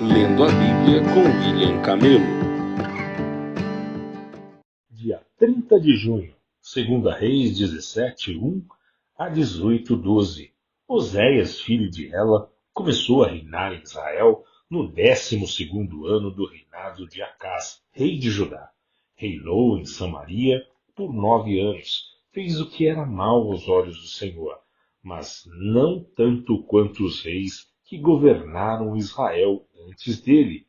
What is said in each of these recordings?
Lendo a Bíblia com William Camelo. Dia 30 de junho, 2 Reis 17, 1 a 18, 12. Oséias, filho de Ela, começou a reinar em Israel no 12º ano do reinado de Acás, rei de Judá. Reinou em Samaria por 9 anos. Fez o que era mal aos olhos do Senhor, mas não tanto quanto os reis que governaram Israel antes dele.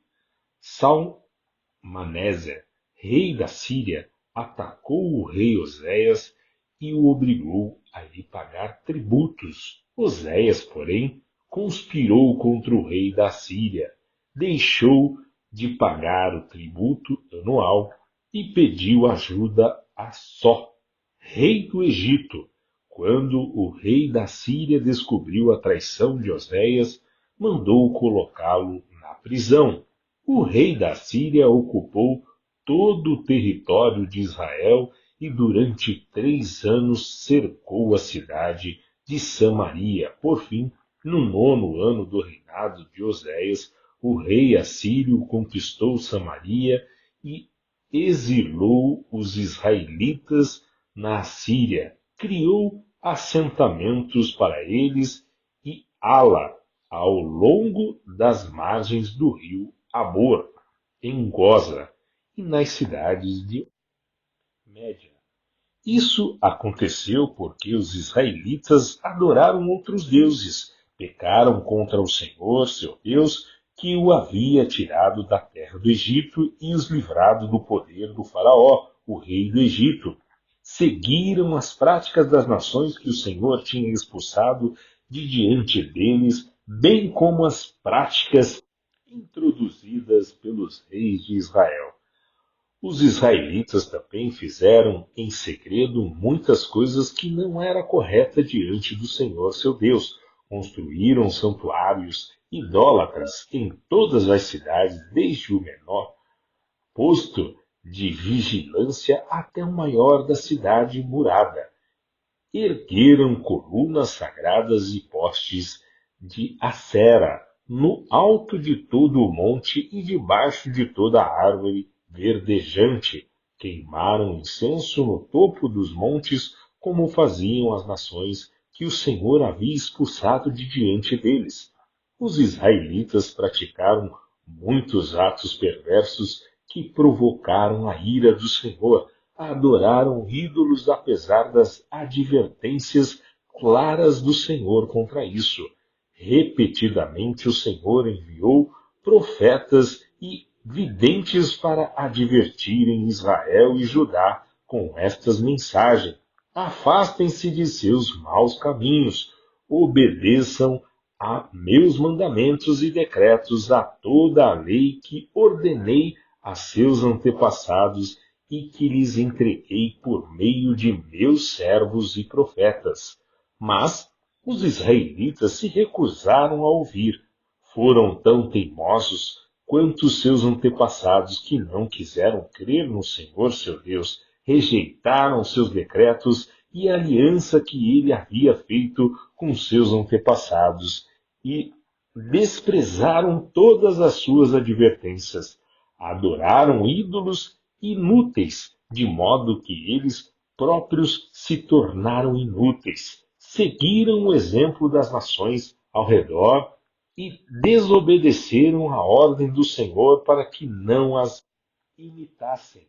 Salmaneser, rei da Síria, atacou o rei Oséias e o obrigou a lhe pagar tributos. Oséias, porém, conspirou contra o rei da Síria, deixou de pagar o tributo anual e pediu ajuda a Só, rei do Egito. Quando o rei da Síria descobriu a traição de Oséias, mandou colocá-lo na prisão. O rei da Síria ocupou todo o território de Israel e durante 3 anos cercou a cidade de Samaria. Por fim, no 9º ano do reinado de Oséias, o rei assírio conquistou Samaria e exilou os israelitas na Síria. Criou assentamentos para eles e Ala, ao longo das margens do rio Abor, em Goza e nas cidades de Média. Isso aconteceu porque os israelitas adoraram outros deuses, pecaram contra o Senhor, seu Deus, que o havia tirado da terra do Egito e os livrado do poder do faraó, o rei do Egito. Seguiram as práticas das nações que o Senhor tinha expulsado de diante deles, bem como as práticas introduzidas pelos reis de Israel. Os israelitas também fizeram em segredo muitas coisas que não era correta diante do Senhor seu Deus. Construíram santuários idólatras em todas as cidades, desde o menor posto de vigilância até o maior da cidade murada. Ergueram colunas sagradas e postes de Acera no alto de todo o monte e debaixo de toda a árvore verdejante. Queimaram incenso no topo dos montes, como faziam as nações que o Senhor havia expulsado de diante deles. Os israelitas praticaram muitos atos perversos que provocaram a ira do Senhor. Adoraram ídolos apesar das advertências claras do Senhor contra isso. Repetidamente o Senhor enviou profetas e videntes para advertirem Israel e Judá com estas mensagens: afastem-se de seus maus caminhos, obedeçam a meus mandamentos e decretos, a toda a lei que ordenei a seus antepassados e que lhes entreguei por meio de meus servos e profetas. Mas os israelitas se recusaram a ouvir. Foram tão teimosos quanto seus antepassados que não quiseram crer no Senhor seu Deus, rejeitaram seus decretos e a aliança que ele havia feito com seus antepassados e desprezaram todas as suas advertências. Adoraram ídolos inúteis, de modo que eles próprios se tornaram inúteis. Seguiram o exemplo das nações ao redor e desobedeceram a ordem do Senhor para que não as imitassem.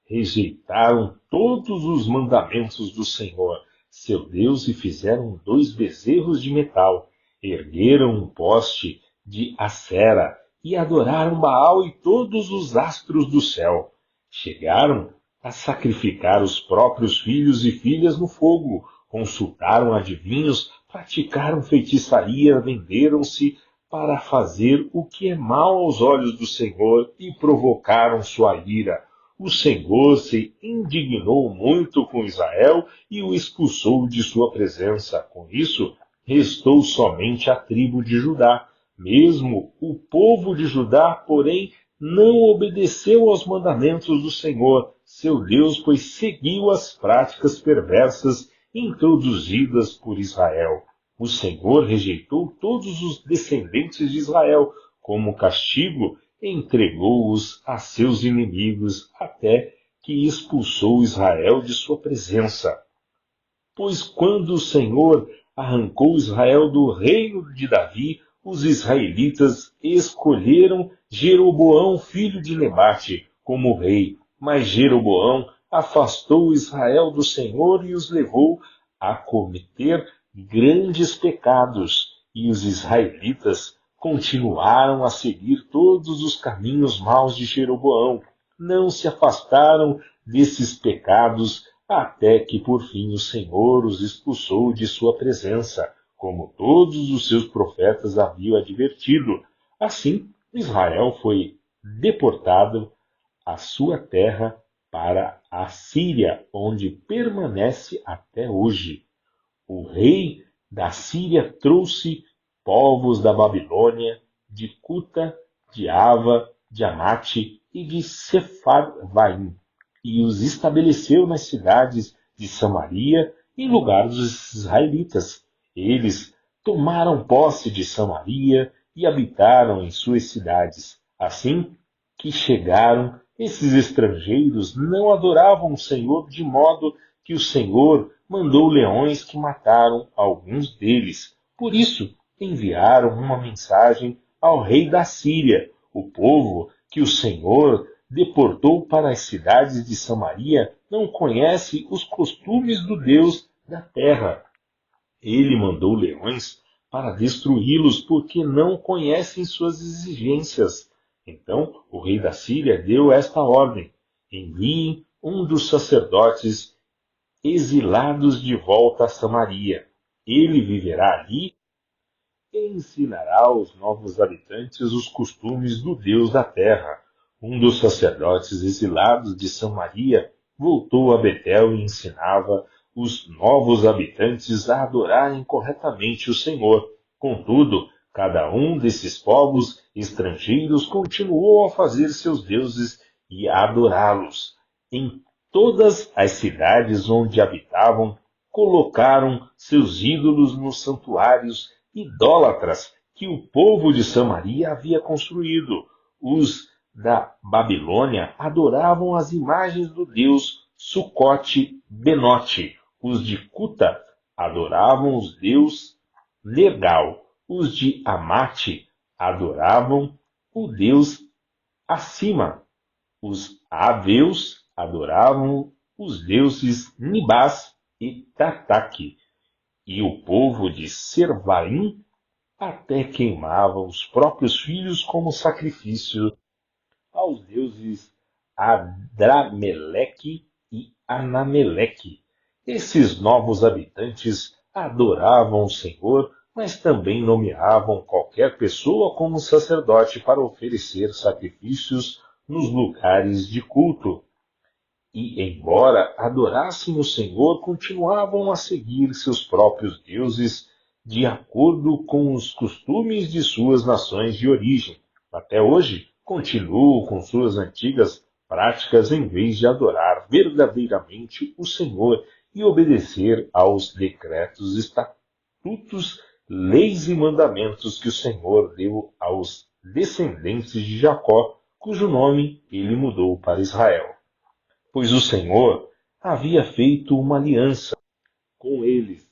Rejeitaram todos os mandamentos do Senhor, seu Deus, e fizeram 2 bezerros de metal. Ergueram um poste de Acera e adoraram Baal e todos os astros do céu. Chegaram a sacrificar os próprios filhos e filhas no fogo, consultaram adivinhos, praticaram feitiçaria, venderam-se para fazer o que é mal aos olhos do Senhor e provocaram sua ira. O Senhor se indignou muito com Israel e o expulsou de sua presença. Com isso, restou somente a tribo de Judá. Mesmo o povo de Judá, porém, não obedeceu aos mandamentos do Senhor, seu Deus, pois seguiu as práticas perversas introduzidas por Israel. O Senhor rejeitou todos os descendentes de Israel, como castigo, entregou-os a seus inimigos até que expulsou Israel de sua presença. Pois quando o Senhor arrancou Israel do reino de Davi, os israelitas escolheram Jeroboão, filho de Nebate, como rei. Mas Jeroboão afastou Israel do Senhor e os levou a cometer grandes pecados. E os israelitas continuaram a seguir todos os caminhos maus de Jeroboão. Não se afastaram desses pecados até que por fim o Senhor os expulsou de sua presença, como todos os seus profetas haviam advertido. Assim, Israel foi deportado à sua terra para a Síria, onde permanece até hoje. O rei da Síria trouxe povos da Babilônia, de Cuta, de Ava, de Amate e de Sepharvaim, e os estabeleceu nas cidades de Samaria, em lugar dos israelitas. Eles tomaram posse de Samaria e habitaram em suas cidades. Assim que chegaram, esses estrangeiros não adoravam o Senhor, de modo que o Senhor mandou leões que mataram alguns deles. Por isso, enviaram uma mensagem ao rei da Síria. O povo que o Senhor deportou para as cidades de Samaria não conhece os costumes do Deus da terra. Ele mandou leões para destruí-los, porque não conhecem suas exigências. Então o rei da Síria deu esta ordem: enviem um dos sacerdotes exilados de volta a Samaria. Ele viverá ali e ensinará aos novos habitantes os costumes do Deus da terra. Um dos sacerdotes exilados de Samaria voltou a Betel e ensinava os novos habitantes a adorarem corretamente o Senhor. Contudo, cada um desses povos estrangeiros continuou a fazer seus deuses e a adorá-los. Em todas as cidades onde habitavam, colocaram seus ídolos nos santuários idólatras que o povo de Samaria havia construído. Os da Babilônia adoravam as imagens do deus Sucote-Benote. Os de Cuta adoravam os deus Nergal. Os de Amate adoravam o deus Acima. Os aveus adoravam os deuses Nibás e Tartaque. E o povo de Servaim até queimava os próprios filhos como sacrifício aos deuses Adrameleque e Anameleque. Esses novos habitantes adoravam o Senhor, mas também nomeavam qualquer pessoa como sacerdote para oferecer sacrifícios nos lugares de culto. E, embora adorassem o Senhor, continuavam a seguir seus próprios deuses de acordo com os costumes de suas nações de origem. Até hoje, continuam com suas antigas práticas em vez de adorar verdadeiramente o Senhor e obedecer aos decretos, estatutos, leis e mandamentos que o Senhor deu aos descendentes de Jacó, cujo nome ele mudou para Israel. Pois o Senhor havia feito uma aliança com eles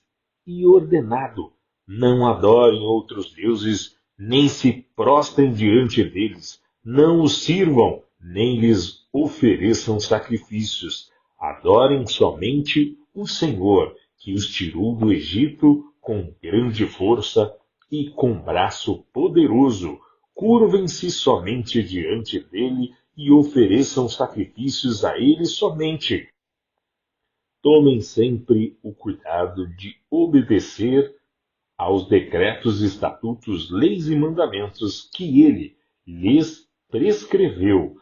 e ordenado: não adorem outros deuses, nem se prostrem diante deles, não os sirvam, nem lhes ofereçam sacrifícios. Adorem somente o Senhor, que os tirou do Egito com grande força e com braço poderoso. Curvem-se somente diante dele e ofereçam sacrifícios a ele somente. Tomem sempre o cuidado de obedecer aos decretos, estatutos, leis e mandamentos que ele lhes prescreveu.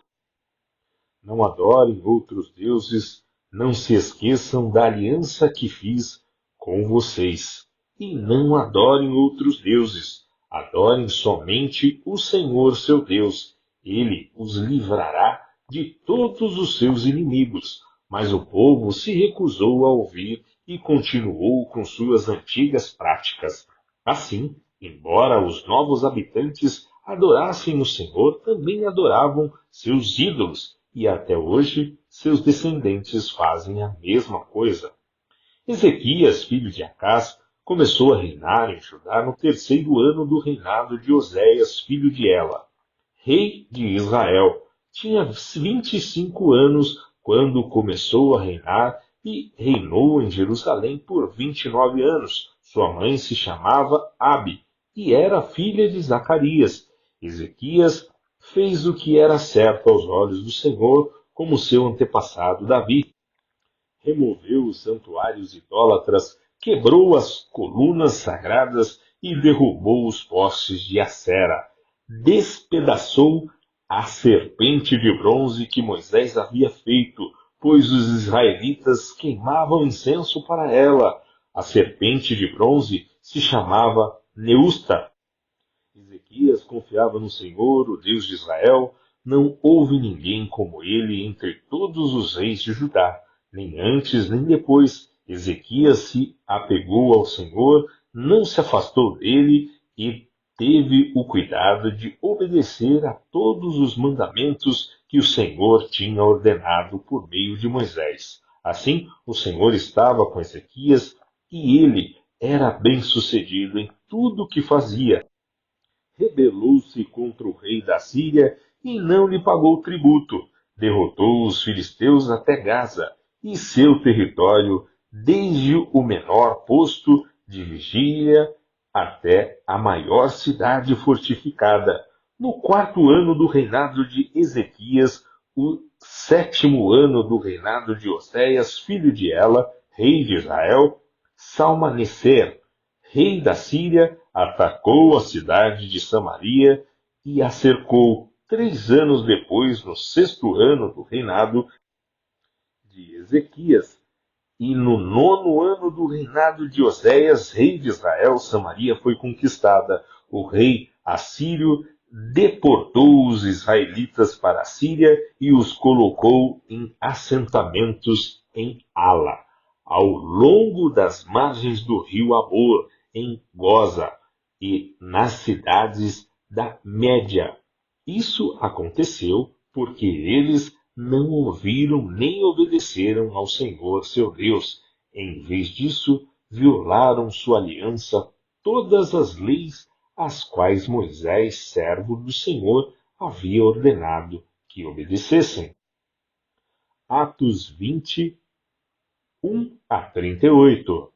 Não adorem outros deuses, não se esqueçam da aliança que fiz com vocês. E não adorem outros deuses, adorem somente o Senhor seu Deus. Ele os livrará de todos os seus inimigos. Mas o povo se recusou a ouvir e continuou com suas antigas práticas. Assim, embora os novos habitantes adorassem o Senhor, também adoravam seus ídolos, e até hoje seus descendentes fazem a mesma coisa. Ezequias, filho de Acás, começou a reinar em Judá no terceiro ano do reinado de Oséias, filho de Ela, rei de Israel. Tinha 25 anos quando começou a reinar e reinou em Jerusalém por 29 anos. Sua mãe se chamava Abi e era filha de Zacarias. Ezequias fez o que era certo aos olhos do Senhor, como seu antepassado Davi. Removeu os santuários idólatras, quebrou as colunas sagradas e derrubou os postes de Acera. Despedaçou a serpente de bronze que Moisés havia feito, pois os israelitas queimavam incenso para ela. A serpente de bronze se chamava Neusta. Ezequias confiava no Senhor, o Deus de Israel. Não houve ninguém como ele entre todos os reis de Judá. Nem antes, nem depois, Ezequias se apegou ao Senhor, não se afastou dele e teve o cuidado de obedecer a todos os mandamentos que o Senhor tinha ordenado por meio de Moisés. Assim, o Senhor estava com Ezequias e ele era bem-sucedido em tudo o que fazia. Rebelou-se contra o rei da Síria e não lhe pagou tributo. Derrotou os filisteus até Gaza e seu território, desde o menor posto de vigília até a maior cidade fortificada. No quarto ano do reinado de Ezequias, o sétimo ano do reinado de Oséias, filho de Ela, rei de Israel, Salmaneser, rei da Síria, atacou a cidade de Samaria e a cercou 3 anos depois, no sexto ano do reinado de Ezequias. E no nono ano do reinado de Oséias, rei de Israel, Samaria foi conquistada. O rei assírio deportou os israelitas para a Síria e os colocou em assentamentos em Ala, ao longo das margens do rio Abor, em Goza e nas cidades da Média. Isso aconteceu porque eles não ouviram nem obedeceram ao Senhor seu Deus. Em vez disso, violaram sua aliança, todas as leis às quais Moisés, servo do Senhor, havia ordenado que obedecessem. Atos 20, 1-38.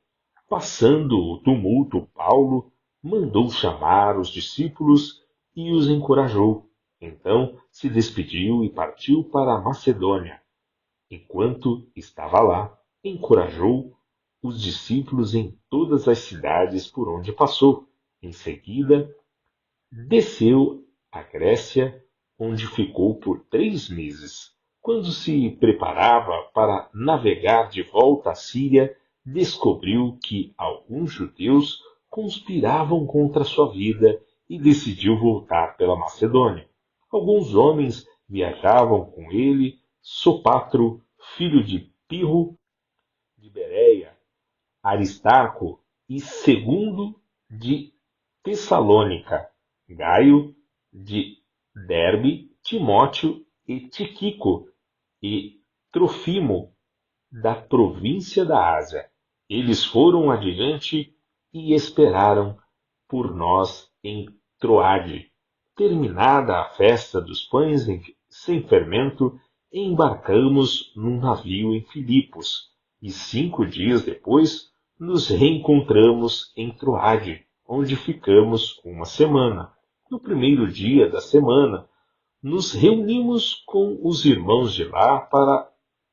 Passando o tumulto, Paulo mandou chamar os discípulos e os encorajou. Então se despediu e partiu para a Macedônia. Enquanto estava lá, encorajou os discípulos em todas as cidades por onde passou. Em seguida, desceu à Grécia, onde ficou por 3 meses. Quando se preparava para navegar de volta à Síria, descobriu que alguns judeus conspiravam contra sua vida e decidiu voltar pela Macedônia. Alguns homens viajavam com ele, Sopatro, filho de Pirro, de Bereia, Aristarco e Segundo de Tessalônica, Gaio de Derbe, Timóteo e Tíquico e Trofimo da província da Ásia. Eles foram adiante e esperaram por nós em Troade. Terminada a festa dos pães sem fermento, embarcamos num navio em Filipos e 5 dias depois nos reencontramos em Troade, onde ficamos uma semana. No primeiro dia da semana, nos reunimos com os irmãos de lá para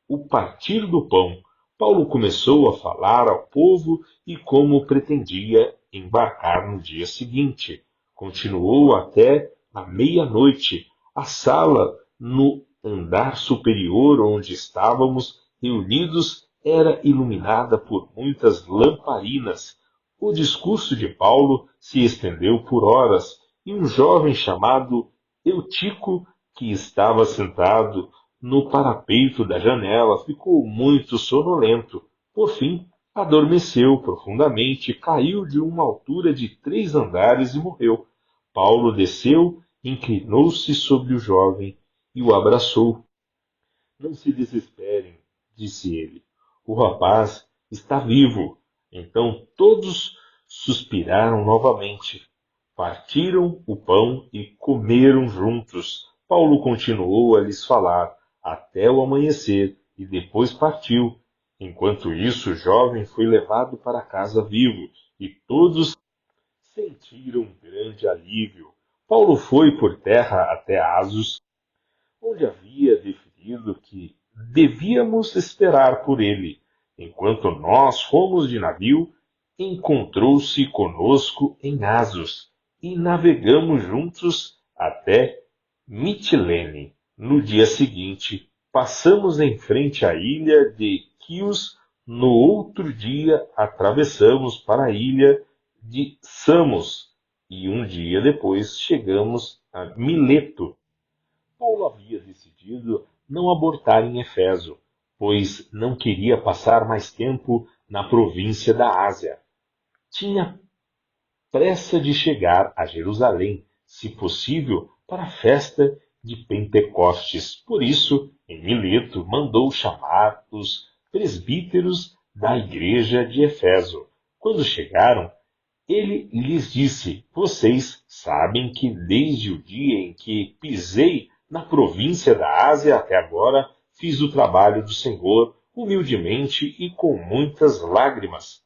o partir do pão. Paulo começou a falar ao povo e como pretendia embarcar no dia seguinte. Continuou até a meia-noite. A sala no andar superior onde estávamos reunidos era iluminada por muitas lamparinas. O discurso de Paulo se estendeu por horas e um jovem chamado Eutico, que estava sentado no parapeito da janela, ficou muito sonolento. Por fim, adormeceu profundamente, caiu de uma altura de 3 andares e morreu. Paulo desceu inclinou-se sobre o jovem e o abraçou. Não se desesperem, disse ele. O rapaz está vivo. Então todos suspiraram novamente. Partiram o pão e comeram juntos. Paulo continuou a lhes falar até o amanhecer e depois partiu. Enquanto isso, o jovem foi levado para casa vivo e todos sentiram grande alívio. Paulo foi por terra até Assos, onde havia definido que devíamos esperar por ele. Enquanto nós fomos de navio, encontrou-se conosco em Assos e navegamos juntos até Mitilene. No dia seguinte, passamos em frente à ilha de Quios. No outro dia, atravessamos para a ilha de Samos e um dia depois chegamos a Mileto. Paulo havia decidido não abortar em Éfeso, pois não queria passar mais tempo na província da Ásia. Tinha pressa de chegar a Jerusalém, se possível, para a festa de Pentecostes. Por isso, em Mileto, mandou chamar os presbíteros da igreja de Éfeso. Quando chegaram, ele lhes disse: Vocês sabem que desde o dia em que pisei na província da Ásia até agora, fiz o trabalho do Senhor humildemente e com muitas lágrimas.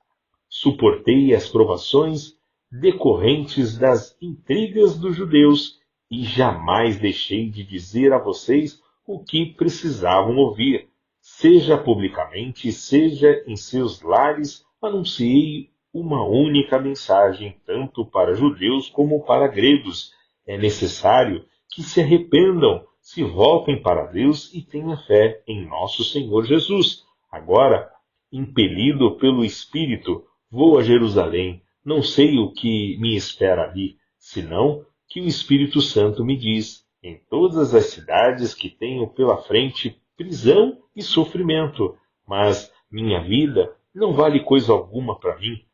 Suportei as provações decorrentes das intrigas dos judeus e jamais deixei de dizer a vocês o que precisavam ouvir. Seja publicamente, seja em seus lares, anunciei uma única mensagem, tanto para judeus como para gregos. É necessário que se arrependam, se voltem para Deus e tenham fé em nosso Senhor Jesus. Agora, impelido pelo Espírito, vou a Jerusalém. Não sei o que me espera ali, senão que o Espírito Santo me diz: em todas as cidades que tenho pela frente, prisão e sofrimento. Mas minha vida não vale coisa alguma para mim,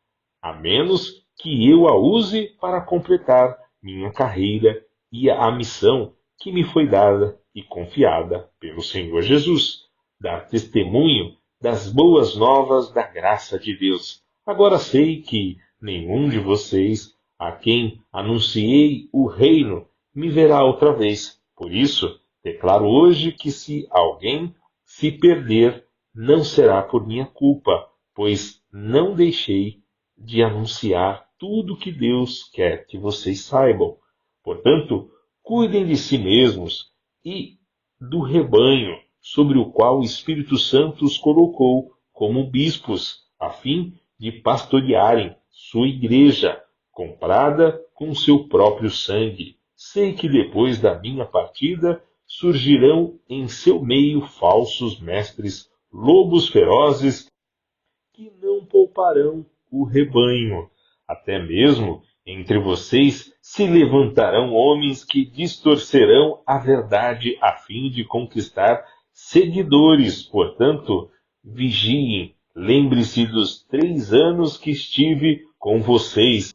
a menos que eu a use para completar minha carreira e a missão que me foi dada e confiada pelo Senhor Jesus, dar testemunho das boas novas da graça de Deus. Agora sei que nenhum de vocês, a quem anunciei o reino, me verá outra vez. Por isso, declaro hoje que se alguém se perder, não será por minha culpa, pois não deixei de anunciar tudo que Deus quer que vocês saibam. Portanto, cuidem de si mesmos e do rebanho sobre o qual o Espírito Santo os colocou como bispos, a fim de pastorearem sua igreja, comprada com seu próprio sangue. Sei que depois da minha partida surgirão em seu meio falsos mestres, lobos ferozes, que não pouparão o rebanho. Até mesmo entre vocês se levantarão homens que distorcerão a verdade a fim de conquistar seguidores. Portanto, vigiem. Lembre-se dos 3 anos que estive com vocês,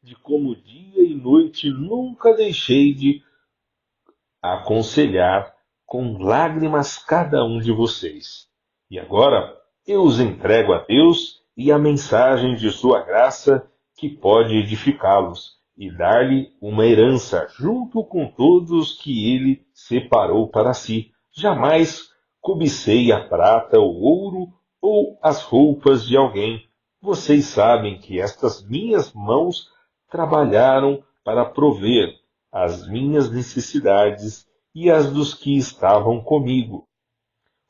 de como dia e noite nunca deixei de aconselhar com lágrimas cada um de vocês. E agora eu os entrego a Deus e a mensagem de sua graça, que pode edificá-los e dar-lhe uma herança junto com todos que ele separou para si. Jamais cobicei a prata, o ouro ou as roupas de alguém. Vocês sabem que estas minhas mãos trabalharam para prover as minhas necessidades e as dos que estavam comigo.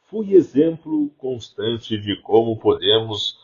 Fui exemplo constante de como podemos,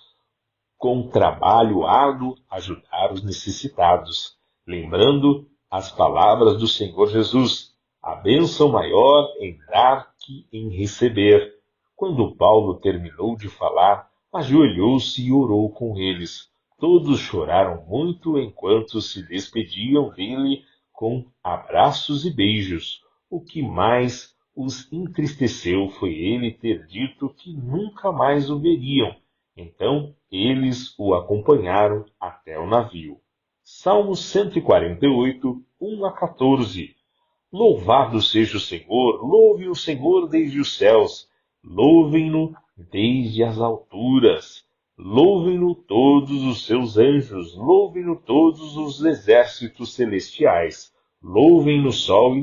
com trabalho árduo, ajudar os necessitados, lembrando as palavras do Senhor Jesus: a bênção maior em dar que em receber. Quando Paulo terminou de falar, ajoelhou-se e orou com eles. Todos choraram muito enquanto se despediam dele com abraços e beijos. O que mais os entristeceu foi ele ter dito que nunca mais o veriam. Então eles o acompanharam até o navio. Salmo 148, 1 a 14. Louvado seja o Senhor, louve o Senhor desde os céus, louvem-no desde as alturas, louvem-no todos os seus anjos, louvem-no todos os exércitos celestiais, louvem-no sol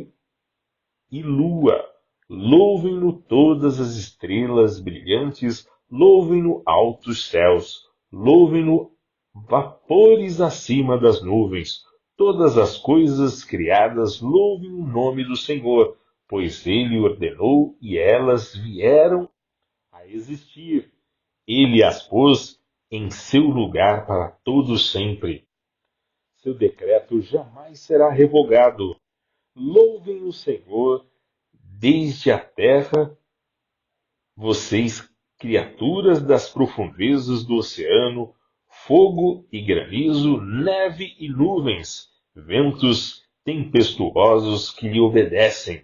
e lua, louvem-no todas as estrelas brilhantes, louvem-no altos céus, louvem-no vapores acima das nuvens. Todas as coisas criadas louvem o nome do Senhor, pois ele ordenou e elas vieram a existir. Ele as pôs em seu lugar para todo sempre. Seu decreto jamais será revogado. Louvem o Senhor desde a terra, vocês, criaturas das profundezas do oceano, fogo e granizo, neve e nuvens, ventos tempestuosos que lhe obedecem,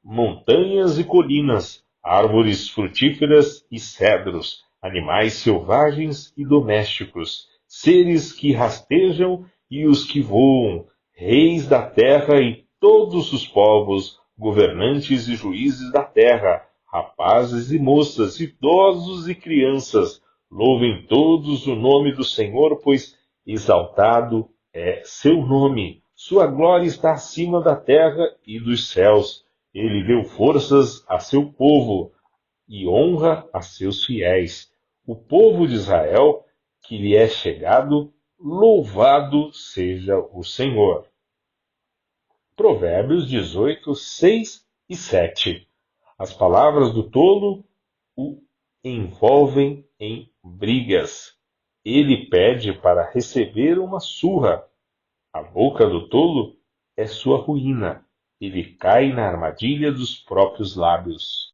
montanhas e colinas, árvores frutíferas e cedros, animais selvagens e domésticos, seres que rastejam e os que voam, reis da terra e todos os povos, governantes e juízes da terra, rapazes e moças, idosos e crianças, louvem todos o nome do Senhor, pois exaltado é seu nome. Sua glória está acima da terra e dos céus. Ele deu forças a seu povo e honra a seus fiéis. O povo de Israel, que lhe é chegado, louvado seja o Senhor. Provérbios 18, 6 e 7. As palavras do tolo o envolvem em brigas. Ele pede para receber uma surra. A boca do tolo é sua ruína. Ele cai na armadilha dos próprios lábios.